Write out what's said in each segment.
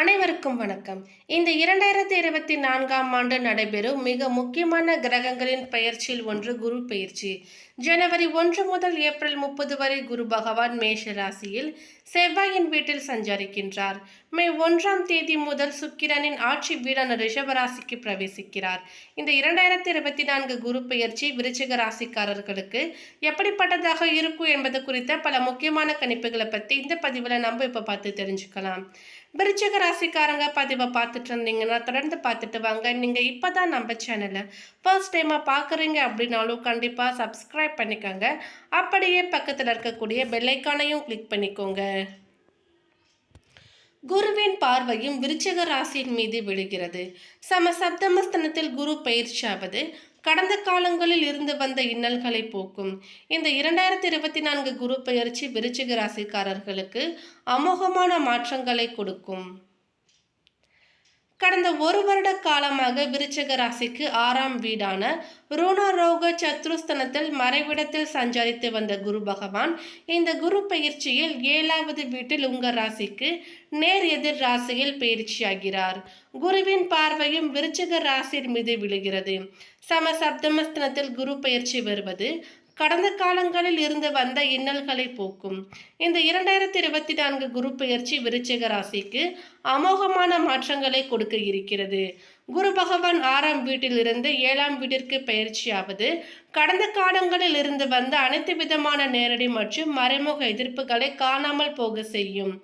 அனைவருக்கும் வணக்கம். இந்த 2024ஆம் ஆண்டு நடைபெறும் மிக முக்கியமான கிரகங்களின் பெயர்ச்சியில் ஒன்று குரு பெயர்ச்சி. ஜனவரி 1 முதல் ஏப்ரல் 30 வரை குரு பகவான் மேஷ ராசியில் செவ்வாயின் வீட்டில் சஞ்சரிக்கின்றார். மே 1ஆம் தேதி முதல் சுக்கிரனின் ஆட்சி வீடான ரிஷப ராசிக்கு பிரவேசிக்கிறார். இந்த 2024 குரு பெயர்ச்சி விருச்சிக ராசிக்காரர்களுக்கு எப்படிப்பட்டதாக இருக்கும் என்பது குறித்த பல முக்கியமான கணிப்புகளை பற்றி இந்த பதிவில் நம்ம இப்போ பார்த்து தெரிஞ்சுக்கலாம். விருச்சிக ராசிக்காரங்க பதிவை பார்த்துட்டு இருந்தீங்கன்னா தொடர்ந்து பார்த்துட்டு வாங்க. நீங்கள் இப்போ தான் நம்ம சேனலை ஃபர்ஸ்ட் டைமாக பார்க்குறீங்க அப்படின்னாலும் கண்டிப்பாக சப்ஸ்கிரைப் பண்ணிக்கோங்க. அப்படியே பக்கத்தில் இருக்கக்கூடிய பெல்லைக்கானையும் கிளிக் பண்ணிக்கோங்க. குருவின் பார்வையும் விருச்சிக ராசியின் மீது விழுகிறது. சப்தமஸ்தனத்தில் குரு பயிற்சியாவது கடந்த காலங்களில் இருந்து வந்த இன்னல்களை போக்கும். இந்த 2024 குரு பெயர்ச்சி விருச்சிக ராசிக்காரர்களுக்கு அமோகமான மாற்றங்களை கொடுக்கும். கடந்த ஒரு வருட காலமாக விருச்சிக ராசிக்கு 6ஆம் வீடான ருணரோக சத்ருஸ்தனத்தில் மறைவிடத்தில் சஞ்சரித்து வந்த குரு பகவான் இந்த குரு பயிற்சியில் 7வது வீட்டில் உங்கள் ராசிக்கு நேர் எதிர் ராசியில் பயிற்சியாகிறார். குருவின் பார்வையும் விருச்சிக ராசியின் மீது விழுகிறது. சப்தமஸ்தனத்தில் குரு பயிற்சி வருவது கடந்த காலங்களில் இருந்து வந்த இன்னல்களை போக்கும். இந்த 2024 குரு பெயர்ச்சி விருச்சிக ராசிக்கு அமோகமான மாற்றங்களை கொடுக்க இருக்கிறது. குரு பகவான் 6ஆம் வீட்டிலிருந்து 7ஆம் வீட்டிற்கு பயிற்சியாவது கடந்த காலங்களில் இருந்து வந்த அனைத்து விதமான நேரடி மற்றும் மறைமுக எதிர்ப்புகளை காணாமல் போக செய்யும்.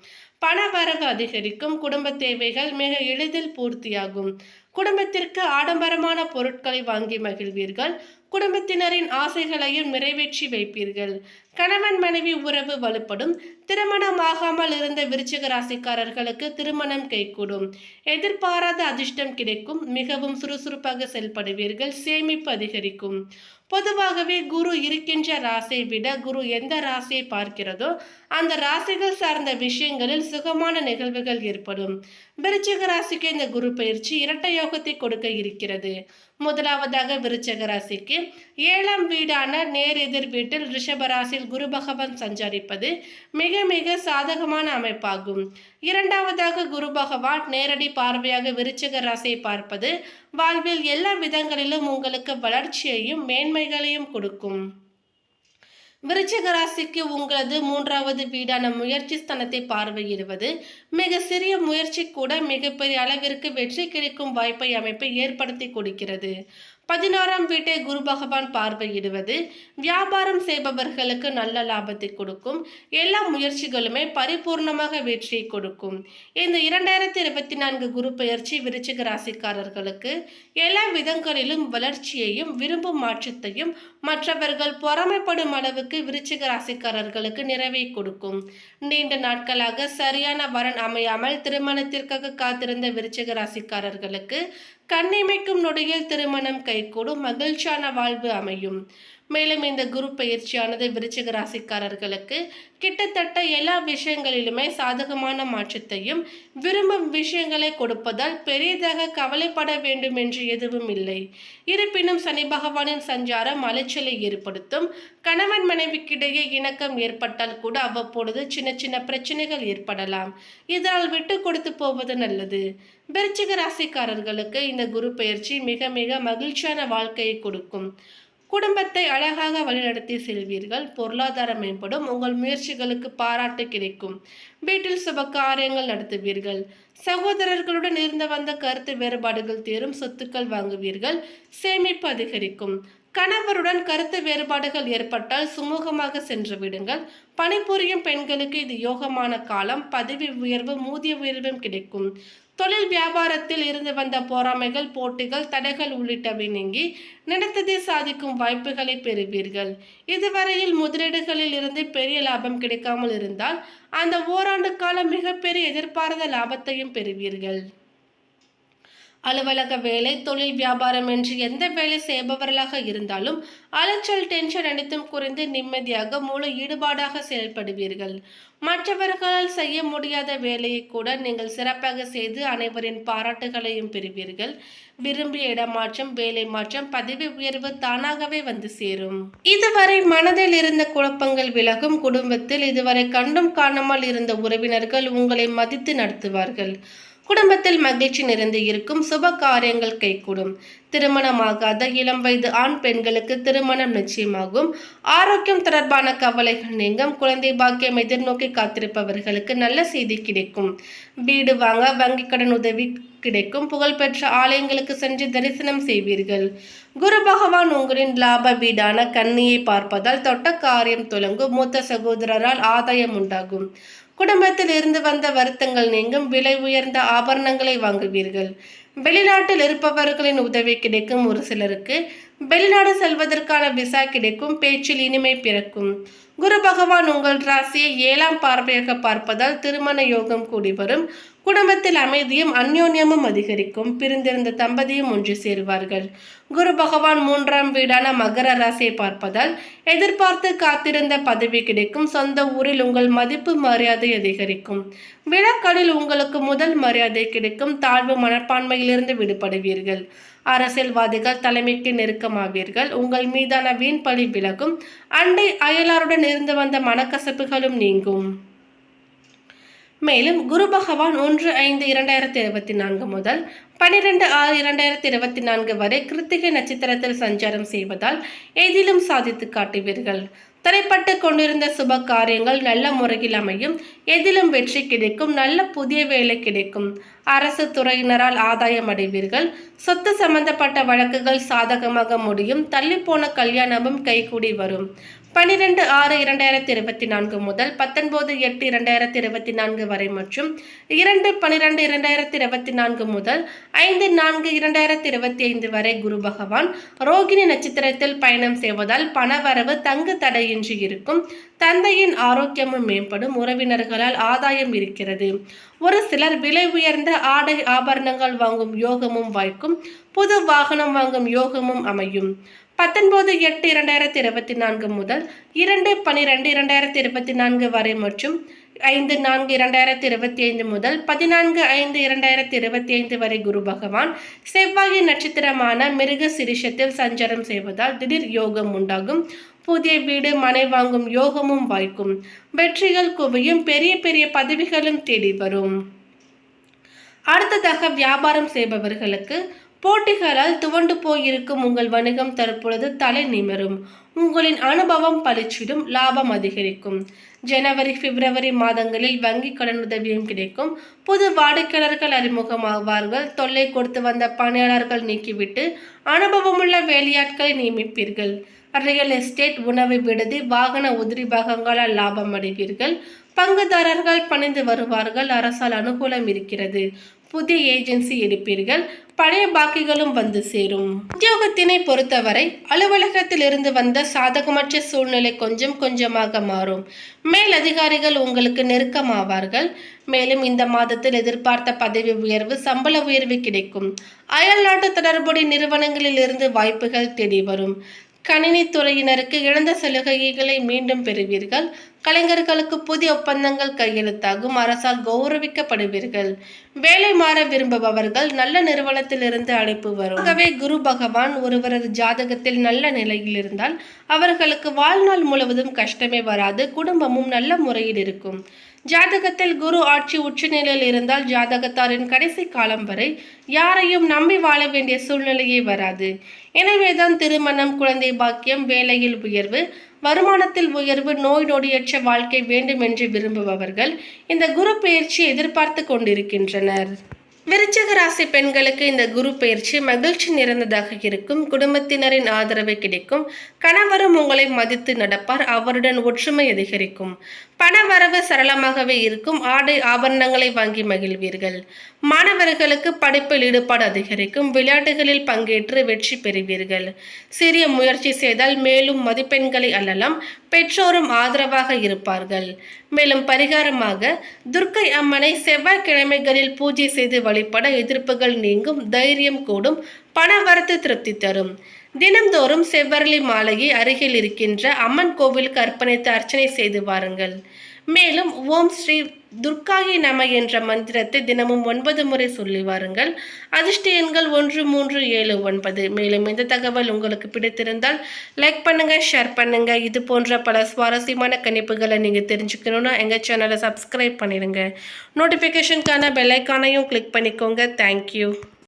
பண வரவு அதிகரிக்கும். குடும்ப தேவைகள் மிக எளிதில் பூர்த்தியாகும். குடும்பத்திற்கு ஆடம்பரமான பொருட்களை வாங்கி மகிழ்வீர்கள். குடும்பத்தினரின் ஆசைகளையும் நிறைவேற்றி வைப்பீர்கள். கணவன் மனைவி உறவு வலுப்படும். திருமணமாகாமல் இருந்த விருச்சிக ராசிக்காரர்களுக்கு திருமணம் கைகூடும். எதிர்பாராத அதிர்ஷ்டம் கிடைக்கும். மிகவும் சுறுசுறுப்பாக செயல்படுவீர்கள். சேமிப்பு அதிகரிக்கும். பொதுவாகவே குரு இருக்கின்ற ராசியை விட குரு எந்த ராசியை பார்க்கிறதோ அந்த ராசிகள் சார்ந்த விஷயங்களில் சுகமான நிகழ்வுகள் ஏற்படும். விருச்சிக ராசிக்கு இந்த குரு பயிற்சி இரட்டை யோகத்தை கொடுக்க இருக்கிறது. முதலாவதாக விருச்சிக ராசிக்கு 7ஆம் வீடான நேர் எதிர் வீட்டில் ரிஷப ராசியில் குரு பகவான் சஞ்சரிப்பது மிக மிக சாதகமான அமைப்பாகும். இரண்டாவதாக குரு பகவான் நேரடி பார்வையாக விருச்சிக ராசியை பார்ப்பது வாழ்வில் எல்லா விதங்களிலும் உங்களுக்கு வளர்ச்சியையும் மேன்மைகளையும் கொடுக்கும். விருச்சிக ராசிக்கு உங்களது 3வது வீடான முயற்சி ஸ்தானத்தை பார்வையிடுவது மிக சிறிய முயற்சி கூட மிகப்பெரிய அளவிற்கு வெற்றி கிடைக்கும் வாய்ப்பை அமைப்பை ஏற்படுத்தி கொடுக்கிறது. 11ஆம் வீட்டை குரு பகவான் பார்வையிடுவது வியாபாரம் செய்பவர்களுக்கு நல்ல லாபத்தை கொடுக்கும். எல்லா முயற்சிகளுமே பரிபூர்ணமாக வெற்றியை கொடுக்கும். இந்த 2024 குரு பெயர்ச்சி விருச்சிக ராசிக்காரர்களுக்கு எல்லா விதங்களிலும் வளர்ச்சியையும் விரும்பும் மாற்றத்தையும் மற்றவர்கள் பொறாமைப்படும் அளவுக்கு விருச்சிக ராசிக்காரர்களுக்கு நிறைவை கொடுக்கும். நீண்ட நாட்களாக சரியான வரன் அமையாமல் திருமணத்திற்காக காத்திருந்த விருச்சிக ராசிக்காரர்களுக்கு கண்ணிமைக்கும் நொடியில் திருமணம் கைகூடும். மகிழ்ச்சியான வாழ்வு அமையும். மேலும் இந்த குரு பயிற்சியானது விருச்சிக ராசிக்காரர்களுக்கு கிட்டத்தட்ட எல்லா விஷயங்களிலுமே சாதகமான மாற்றத்தையும் விரும்பும் விஷயங்களை கொடுப்பதால் பெரியதாக கவலைப்பட வேண்டும் என்று எதுவும் இல்லை. இருப்பினும் சனி பகவானின் சஞ்சாரம் அலைச்சலை ஏற்படுத்தும். கணவன் மனைவிக்கிடையே இணக்கம் ஏற்பட்டால் கூட அவ்வப்பொழுது சின்ன சின்ன பிரச்சனைகள் ஏற்படலாம். இதனால் விட்டு கொடுத்து போவது நல்லது. விருச்சிக ராசிக்காரர்களுக்கு இந்த குரு பயிற்சி மிக மிக மகிழ்ச்சியான வாழ்க்கையை கொடுக்கும். குடும்பத்தை அழகாக வழிநடத்தி செல்வீர்கள். பொருளாதாரம் மேம்படும். உங்கள் முயற்சிகளுக்கு பாராட்டு கிடைக்கும். வீட்டில் சுப காரியங்கள் நடத்துவீர்கள். சகோதரர்களுடன் இருந்து வந்த கருத்து வேறுபாடுகள் தீரும். சொத்துக்கள் வாங்குவீர்கள். சேமிப்பு அதிகரிக்கும். கணவருடன் கருத்து வேறுபாடுகள் ஏற்பட்டால் சுமூகமாக சென்று விடுங்கள். பணிபுரியும் பெண்களுக்கு இது யோகமான காலம். பதவி உயர்வு ஊதிய உயர்வும் கிடைக்கும். தொழில் வியாபாரத்தில் இருந்து வந்த பொறாமைகள் போட்டிகள் தடைகள் உள்ளிட்டவை நீங்கி நினைத்ததை சாதிக்கும் வாய்ப்புகளை பெறுவீர்கள். இதுவரையில் முதலீடுகளில் இருந்து பெரிய லாபம் கிடைக்காமல் இருந்தால் அந்த ஓராண்டு காலம் மிகப்பெரிய எதிர்பாராத லாபத்தையும் பெறுவீர்கள். அலுவலக வேலை தொழில் வியாபாரம் என்று எந்த வேலை செய்பவர்களாக இருந்தாலும் அலைச்சல் டென்ஷன் அனைத்தும் குறைந்து நிம்மதியாக முழு ஈடுபாடாக செயல்படுவீர்கள். மற்றவர்களால் செய்ய முடியாத வேலையை கூட நீங்கள் சிறப்பாக செய்து அனைவரின் பாராட்டுகளையும் பெறுவீர்கள். விரும்பிய இடமாற்றம் வேலை மாற்றம் பதவி உயர்வு தானாகவே வந்து சேரும். இதுவரை மனதில் இருந்த குழப்பங்கள் விலகும். குடும்பத்தில் இதுவரை கண்டும் காணாமல் இருந்த உறவினர்கள் உங்களை மதித்து நடத்துவார்கள். குடும்பத்தில் மகிழ்ச்சி நிறைந்து இருக்கும். சுப காரியங்கள் கைகூடும். திருமணமாகாத இளம் வயது ஆண் பெண்களுக்கு திருமணம் நிச்சயமாகும். ஆரோக்கியம் தொடர்பான கவலைகள் நீங்கும். குழந்தை பாக்கியம் எதிர்நோக்கி காத்திருப்பவர்களுக்கு நல்ல செய்தி கிடைக்கும். வீடு வாங்க வங்கி கடன் உதவி கிடைக்கும். புகழ்பெற்ற ஆலயங்களுக்கு சென்று தரிசனம் செய்வீர்கள். குரு பகவான் உங்களின் லாப வீடான கன்னியை பார்ப்பதால் தொட்ட காரியம் துலங்கும். மூத்த சகோதரரால் ஆதாயம் உண்டாகும். குடும்பத்தில் இருந்து வந்த வருத்தங்கள் நீங்கும். விலை உயர்ந்த ஆபரணங்களை வாங்குவீர்கள். வெளிநாட்டில் இருப்பவர்களின் உதவி கிடைக்கும். ஒரு சிலருக்கு வெளிநாடு செல்வதற்கான விசா கிடைக்கும். பேச்சில் இனிமை பிறக்கும். குரு பகவான் உங்கள் ராசியை 7ஆம் பார்வையாக பார்ப்பதால் திருமண யோகம் கூடி வரும். குடும்பத்தில் அமைதியும் அந்யோன்யமும் அதிகரிக்கும். பிரிந்திருந்த தம்பதியும் ஒன்று சேருவார்கள். குரு பகவான் 3ஆம் வீடான மகர ராசியை பார்ப்பதால் எதிர்பார்த்து காத்திருந்த பதவி கிடைக்கும். சொந்த ஊரில் உங்கள் மதிப்பு மரியாதை அதிகரிக்கும். விழாக்களில் உங்களுக்கு முதல் மரியாதை கிடைக்கும். தாழ்வு மனப்பான்மையிலிருந்து விடுபடுவீர்கள். அரசியல்வாதிகள் தலைமைக்கு நெருக்கமாவீர்கள். உங்கள் மீதான வீண் பழி விலகும். அண்டை அயலாருடன் இருந்து வந்த மனக்கசப்புகளும் நீங்கும். மேலும் குரு பகவான் 1/5/2024 முதல் 12/6/2024 வரை கிருத்திகை நட்சத்திரத்தில் சஞ்சாரம் செய்வதால் எதிலும் சாதித்து காட்டுவீர்கள். தடைப்பட்டு கொண்டிருந்த சுப காரியங்கள் நல்ல முறையில் அமையும். எதிலும் வெற்றி கிடைக்கும். நல்ல புதிய வேலை கிடைக்கும். அரசு துறையினரால் ஆதாயம் அடைவீர்கள். சொத்து சம்பந்தப்பட்ட வழக்குகள் சாதகமாக முடியும். தள்ளிப்போன கல்யாணமும் கைகூடி வரும். 12/6/2024 முதல் 19/8/2024 வரை மற்றும் 2/12/2024 முதல் 5/4/2025 வரை குரு பகவான் ரோகிணி நட்சத்திரத்தில் பயணம் செய்வதால் பணவரவு தங்கு தடையின்றி இருக்கும். தந்தையின் ஆரோக்கியமும் மேம்படும். உறவினர்களால் ஆதாயம் இருக்கிறது. ஒரு சிலர் விலை உயர்ந்த ஆடை ஆபரணங்கள் வாங்கும் யோகமும் வாய்க்கும். புது வாகனம் வாங்கும் யோகமும் அமையும். 19/8/2024 முதல் 2/12/2024 வரை மற்றும் 5/4/2025 முதல் 14/5/2025 வரை குரு பகவான் செவ்வாயின் நட்சத்திரமான மிருக சிரிஷத்தில் சஞ்சாரம் செய்வதால் திடீர் யோகம் உண்டாகும். புதிய வீடு மனை வாங்கும் யோகமும் வாய்க்கும். வெற்றிகள் குவியும். பெரிய பெரிய பதவிகளும் தேடி வரும். அடுத்ததாக வியாபாரம் செய்பவர்களுக்கு போட்டிகளால் துவண்டு போயிருக்கும் உங்கள் வணிகம் தற்பொழுது தலை நிமிரும். உங்களின் அனுபவம் பளிச்சிடும். லாபம் அதிகரிக்கும். ஜனவரி பிப்ரவரி மாதங்களில் வங்கி கடன் உதவியும் கிடைக்கும். புது வாடிக்கையாளர்கள் அறிமுகமாவார்கள். தொல்லை கொடுத்து வந்த பணியாளர்கள் நீக்கிவிட்டு அனுபவமுள்ள வேலையாட்களை நியமிப்பீர்கள். ரியல் எஸ்டேட், உணவு விடுதி, வாகன உதிரி பாகங்களால் லாபம் அடைவீர்கள். பங்குதாரர்கள் பணிந்து வருவார்கள். அரசால் அனுகூலம் இருக்கிறது. புதிய ஏஜென்சி எடுப்பீர்கள். பழைய பாக்கிகளும் வந்து சேரும். உத்தியோகத்தினை பொறுத்தவரை அலுவலகத்தில் இருந்து வந்த சாதகமற்ற சூழ்நிலை கொஞ்சம் கொஞ்சமாக மாறும். மேல் அதிகாரிகள் உங்களுக்கு நெருக்கமாவார்கள். மேலும் இந்த மாதத்தில் எதிர்பார்த்த பதவி உயர்வு, சம்பள உயர்வு கிடைக்கும். அயல்நாட்டு தொடர்புடைய நிறுவனங்களில் இருந்து வாய்ப்புகள் தேடி வரும். கணினி துறையினருக்கு இழந்த சலுகைகளை மீண்டும் பெறுவீர்கள். கலைஞர்களுக்கு புதிய ஒப்பந்தங்கள் கையெழுத்தாகும். அரசால் கௌரவிக்கப்படுவீர்கள். வேலை மாற விரும்புபவர்கள் நல்ல நிறுவனத்தில் இருந்து அழைப்பு வரும். ஆகவே குரு பகவான் ஒருவரது ஜாதகத்தில் நல்ல நிலையில் இருந்தால் அவர்களுக்கு வாழ்நாள் முழுவதும் கஷ்டமே வராது. குடும்பமும் நல்ல முறையில் இருக்கும். ஜாதகத்தில் குரு ஆட்சி உச்சநிலையில் இருந்தால் ஜாதகத்தாரின் கடைசி காலம் வரை யாரையும் நம்பி வாழ வேண்டிய சூழ்நிலையே வராது. எனவேதான் திருமணம், குழந்தை பாக்கியம், வேலையில் உயர்வு, வருமானத்தில் உயர்வு, நோய் நொடியற்ற வாழ்க்கை வேண்டும் என்று விரும்புபவர்கள் இந்த குரு பெயர்ச்சியை எதிர்பார்த்து கொண்டிருக்கின்றனர். விருச்சிக ராசி பெண்களுக்கு இந்த குரு பெயர்ச்சி மகிழ்ச்சி நிறைந்ததாக இருக்கும். குடும்பத்தினரின் ஆதரவு கிடைக்கும். கணவரும் உங்களை மதித்து நடப்பார். அவருடன் ஒற்றுமை அதிகரிக்கும். பணவரவு சரளமாகவே இருக்கும். ஆடை ஆபரணங்களை வாங்கி மகிழ்வீர்கள். மாணவர்களுக்கு படிப்பில் ஈடுபாடு அதிகரிக்கும். விளையாட்டுகளில் பங்கேற்று வெற்றி பெறுவீர்கள். சிறிய முயற்சி செய்தால் மேலும் மதிப்பெண்களை அள்ளலாம். பெற்றோரும் ஆதரவாக இருப்பார்கள். மேலும் பரிகாரமாக துர்க்கை அம்மனை செவ்வாய்க்கிழமைகளில் பூஜை செய்து வழிபட எதிர்ப்புகள் நீங்கும். தைரியம் கூடும். பணவரத்து திருப்தி தரும். தினம்தோறும் செவ்வரளி மாலையை அருகில் இருக்கின்ற அம்மன் கோவிலுக்கு அர்ப்பணித்து அர்ச்சனை செய்து வாருங்கள். மேலும் ஓம் ஸ்ரீ துர்க்காயை நம என்ற மந்திரத்தை தினமும் 9 முறை சொல்லி வாருங்கள். அதிர்ஷ்ட எண்கள் 1, 3, 7, 9. மேலும் இந்த தகவல் உங்களுக்கு பிடித்திருந்தால் லைக் பண்ணுங்க, ஷேர் பண்ணுங்க. இது போன்ற பல சுவாரஸ்யமான கணிப்புகளை நீங்க தெரிஞ்சுக்கணும்னா எங்க சேனலை சப்ஸ்கிரைப் பண்ணிடுங்க. நோட்டிஃபிகேஷனுக்கான பெல் ஐக்கானையும் கிளிக் பண்ணிக்கோங்க. தேங்க்யூ.